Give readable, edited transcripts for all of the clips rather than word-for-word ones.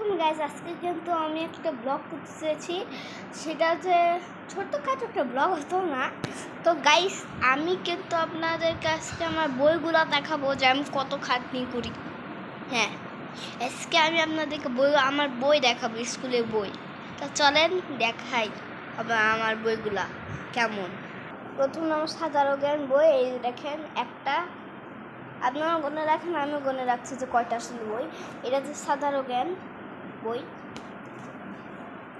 আসসালামু আলাইকুম গাইস, আজকে কিন্তু আমি একটা ব্লগ করতে চেয়েছি। সেটা হচ্ছে ছোট্টখাটো একটা ব্লগ হতো না। তো গাইস, আমি কিন্তু আপনাদের কাছে আমার বইগুলো দেখাবো যে আমি কত খাটনি করি। হ্যাঁ, আজকে আমি আপনাদেরকে আমার বই দেখাবো, স্কুলের বই। তা চলেন দেখাই আমার বইগুলা কেমন। প্রথম আমার সাধারণ জ্ঞান বই, এই দেখেন একটা। আপনারা গণে রাখেন, আমিও গণে রাখছি যে কয়টা আসলে বই। এটা যে সাধারণ জ্ঞান বই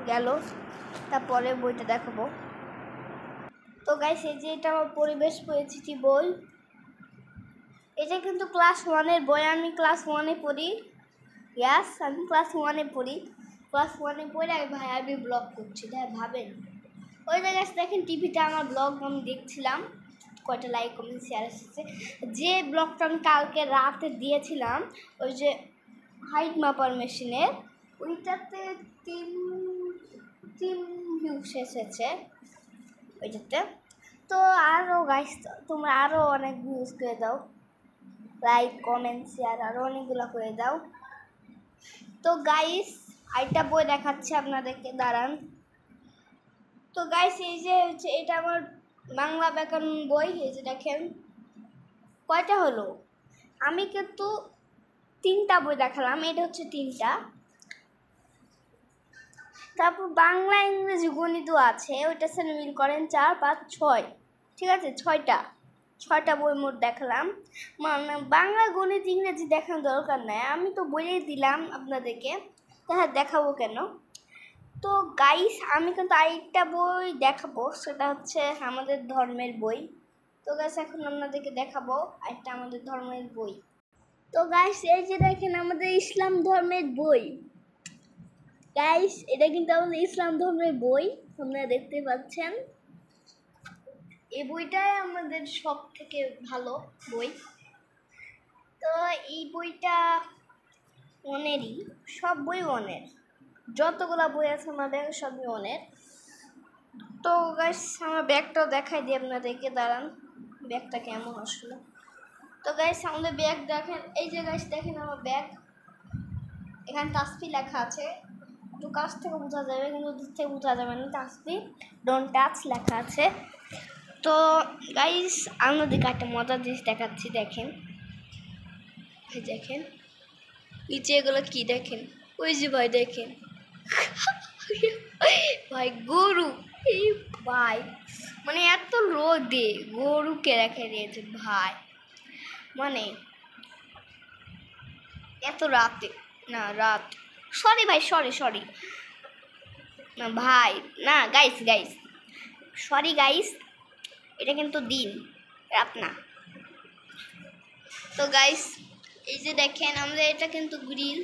গেল। তারপরে বইটা দেখাবো। তো গাইস, এই যে এটা আমার পরিবেশ পরিচিতি বই। এটা কিন্তু ক্লাস 1-এর বই। আমি ক্লাস 1-এ পড়ি। ইয়াস, আমি ক্লাস 1-এ পড়ি। ক্লাস 1-এ পড়ে আমি ব্লগ করছি, তাই ভাবেন। ওই জায়গায় দেখেন টিভিতে আমার ব্লগ আমি দেখছিলাম, কয়টা লাইক কমেন্ট শেয়ার এসেছে। যে ব্লগটা আমি কালকে রাতে দিয়েছিলাম, ওই যে হাইট মাপার মেশিনের, ওইটাতে 3 ভিউস এসেছে ওইটাতে। তো আরও গাইস, তোমরা আরও অনেক ভিউজ করে দাও, লাইক কমেন্ট শেয়ার আরও অনেকগুলো করে দাও। তো গাইস, আরেকটা বই দেখাচ্ছি আপনাদেরকে, দাঁড়ান। তো গাইস, এই যে হচ্ছে এটা আমার বাংলা ব্যাকরণ বই। এই যে দেখেন কয়টা হলো। আমি কিন্তু 3টা বই দেখালাম, এটা হচ্ছে 3টা। তারপর বাংলা ইংরেজি গণিত আছে, ওইটা সাথে মিল করেন 4 5 6। ঠিক আছে, 6টা বই মোট দেখালাম। মানে বাংলা গণিত ইংরেজি দেখানোর দরকার নাই, আমি তো বলেই দিলাম আপনাদেরকে, তাহলে দেখাবো কেন। তো গাইস, আমি কিন্তু আরেকটা বই দেখাবো, সেটা হচ্ছে আমাদের ধর্মের বই। তো গাইস, এখন আপনাদেরকে দেখাবো আরেকটা আমাদের ধর্মের বই। তো গাইস, এই যে দেখেন আমাদের ইসলাম ধর্মের বই। গাইস, এটা কিন্তু আমাদের ইসলাম ধর্মের বই, আপনারা দেখতে পাচ্ছেন। এই বইটাই আমাদের সব থেকে ভালো বই। তো এই বইটা অনেরই, সব বই অনের, যতগুলা বই আছে আমার ব্যাগে সবই অনের। তো গাইস, আমার ব্যাগটাও দেখাই দিই আপনাদেরকে, দাঁড়ান ব্যাগটা কেমন আসলো। তো গাইস, আমাদের ব্যাগ দেখেন, এই যে গাইস দেখেন আমার ব্যাগ। এখানে তাসফি লেখা আছে, একটু কাছ থেকে বোঝা যাবে কিন্তু দূর থেকে বোঝা যাবে না। তাসফি ডোন্ট টাচ লেখা আছে। তো গাইস, আপনাদেরকে একটা মজার জিনিস দেখাচ্ছি, দেখেন। দেখেন নিচে এগুলো কি দেখেন, ওই যে ভাই দেখেন ভাই গরু, এই ভাই মানে এত রোদে গরুকে রেখে দিয়েছে ভাই, মানে এত রাতে, না রাত, সরি ভাই, সরি না ভাই, না গাইস সরি গাইস, এটা কিন্তু দিন, রাত না। তো গাইস, এই যে দেখেন আমাদের এটা কিন্তু গ্রিল,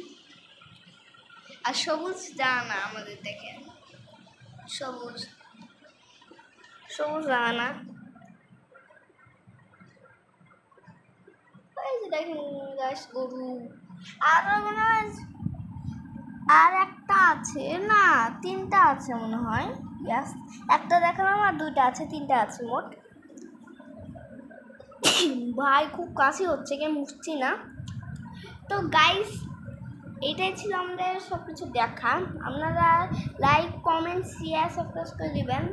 আর সবুজ জানা আমাদের, দেখেন সবুজ জানা। এই যে দেখেন গাইস গরু, আর মনে হয় আর একটা আছে, না 3টা আছে মনে হয়। ইয়াস, একটা দেখালাম আর 2টা আছে, 3টা আছে মোট। ভাই খুব কাশি হচ্ছে, কে মুছছি না। তো গাইস, এটাই ছিল আমাদের সব কিছু দেখা। আপনারা লাইক কমেন্ট শেয়ার সাবস্ক্রাইব করে দেবেন।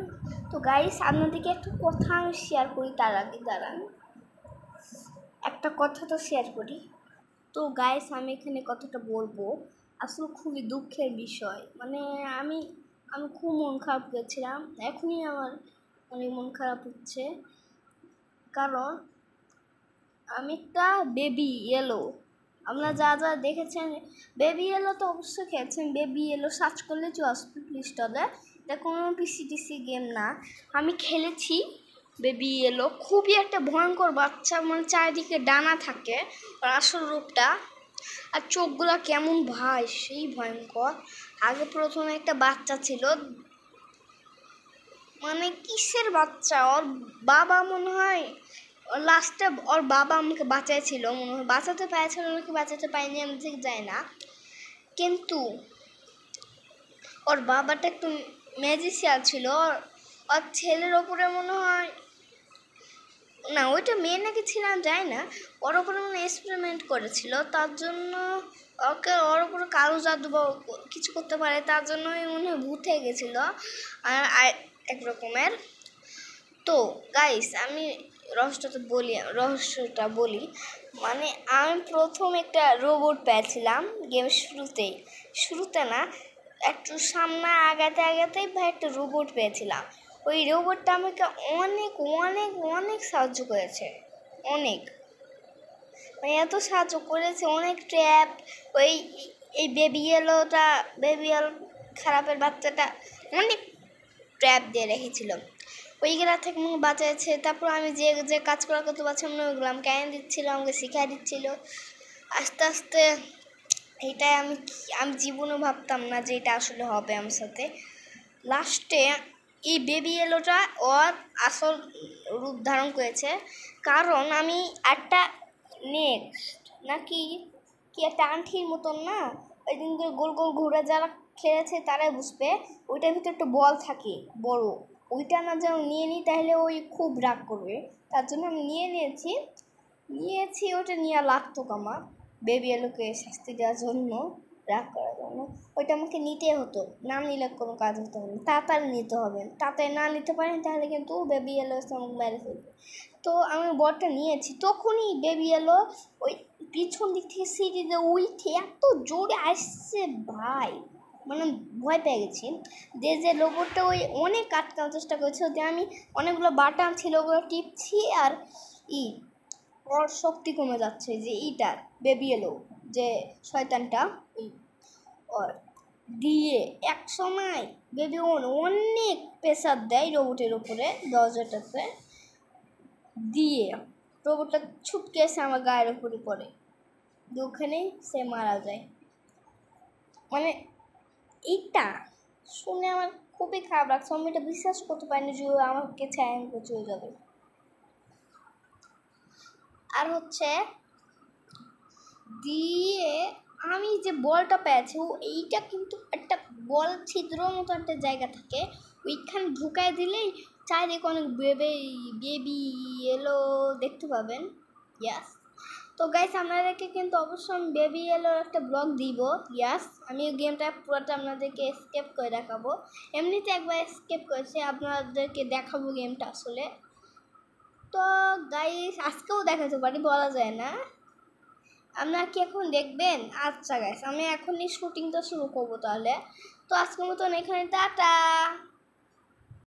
তো গাইস, আপনাদেরকে একটা কথা আমি শেয়ার করি, তার আগে দাঁড়ান, একটা কথা তো শেয়ার করি। তো গাইস, আমি এখানে কথাটা বলবো, আসলে খুবই দুঃখের বিষয়। মানে আমি খুব মন খারাপ করেছিলাম, এখনই আমার অনেক মন খারাপ হচ্ছে, কারণ আমি একটা বেবি ইয়েলো, আপনারা যা দেখেছেন বেবি ইয়েলো তো অবশ্যই খেয়েছেন। বেবি ইয়েলো সার্চ করলে আসবে প্লে স্টোরে। এটা কোনো পিসি গেম না, আমি খেলেছি বেবি ইয়েলো। খুবই একটা ভয়ঙ্কর বাচ্চা, মানে চারিদিকে ডানা থাকে আর আসল রূপটা, আর চোখগুলো কেমন ভাই সেই ভয়ঙ্কর। আগে প্রথমে একটা বাচ্চা ছিল, মানে কিসের বাচ্চা, ওর বাবা মনে হয় লাস্টে ওর বাবা আমাকে বাঁচাইছিল, মনে হয় বাঁচাতে পেরেছিল নাকি বাঁচাতে পারিনি, আমি ঠিক যাই না। কিন্তু ওর বাবাটা একটু ম্যাজিশিয়ান ছিল, ওর ছেলের ওপরে মনে হয় না ওইটা মেয়ে নাকি ছিলাম যায় না, ওর ওপরে মনে এক্সপেরিমেন্ট করেছিল, তার জন্য ওর উপরে কালো জাদু বা কিছু করতে পারে, তার জন্যই মনে হয় ভূত হয়ে গেছিলো আর এক রকমের। তো গাইস আমি রহস্যটা বলি, মানে আমি প্রথম একটা রোবট পেয়েছিলাম গেম শুরুতে না, একটু সামনে আগাতেই ভাই একটা রোবট পেয়েছিলাম। ওই রোবটটা আমাকে অনেক অনেক অনেক সাহায্য করেছে, অনেক, মানে এত সাহায্য করেছে, অনেক ট্র্যাপ, ওই এই বেবি এল খারাপের বাচ্চাটা অনেক ট্র্যাপ দিয়ে রেখেছিল, ওইগুলা থেকে আমাকে বাঁচাচ্ছে। তারপর আমি যে যে কাজ করতে পারছিলাম না ওইগুলো আমাকে এনে দিচ্ছিলো, আমাকে শিখিয়ে দিচ্ছিলো আস্তে আস্তে। এইটাই আমি জীবনে ভাবতাম না যে এটা আসলে হবে আমার সাথে। লাস্টে এই বেবি এলোটা ওর আসল রূপ ধারণ করেছে, কারণ আমি একটা নেক্সট নাকি কি একটা আংটির মতন না, ওই দিন করে গোল গোল ঘুরে যারা খেলেছে তারাই বুঝবে, ওইটার ভিতরে একটা বল থাকে বড়, ওইটা না যেন নিয়ে নিই তাহলে ওই খুব রাগ করবে, তার জন্য আমি নিয়েছি ওটা নিয়ে লাগতো আমার বেবি এলোকে শাস্তি দেওয়ার জন্য, রাগ করার জন্য। ওইটা আমাকে নিতে হতো, না নিলে কোনো কাজ হতো না, তাড়াতাড়ি নিতে হবে, তাড়াতাড়ি না নিতে পারেন তাহলে কিন্তু বেবি এলো এসে আমাকে মেরে ফেলবে। তো আমি বলটা নিয়েছি, তখনই বেবি এলো ওই পিছন দিক থেকে সিঁড়িতে উঠে এত জোরে আসছে ভাই, মানে ভয় পেয়ে গেছি। যে রোবটটা ওই অনেক আটকানোর চেষ্টা করেছে, যে আমি অনেকগুলো বাটন ছিল ওগুলো টিপছি আর ওর শক্তি কমে যাচ্ছে, যে ইটার বেবি এলো যে শয়তানটা ওর দিয়ে এক সময় বেবি অনেক প্রেসার দেয় রোবটের উপরে, দরজাটাতে দিয়ে রোবটটা ছুটকে এসে আমার গায়ের উপরে পড়ে, ওখানেই সে মারা যায়। মানে এইটা শুনে আমার খুবই খারাপ লাগছে, আমি এটা বিশ্বাস করতে পারিনি যে আমাকে ছায়া চলে যাবে। আর হচ্ছে দিয়ে আমি যে বলটা পেয়েছি এইটা কিন্তু একটা বল ছিদ্র মতো একটা জায়গা থাকে, ওইখানে ঢুকায় দিলেই চারিদিকে অনেক বেবি এলো দেখতে পাবেন। ইয়াস, তো গাইস আপনাদেরকে কিন্তু অবশ্যই আমি বেবি এলো একটা ব্লগ দিব। ইয়াস, আমি গেমটা পুরোটা আপনাদেরকে স্কেপ করে দেখাবো, এমনিতে একবার স্কেপ করেছি, আপনাদেরকে দেখাবো গেমটা আসলে। তো গাইস আজকেও দেখাতে পারি, বলা যায় না। আপনারা কি এখন দেখবেন? আচ্ছা গাইস আমি এখনই শুটিংটা শুরু করবো তাহলে। তো আজকের মতন এখানে টাটা।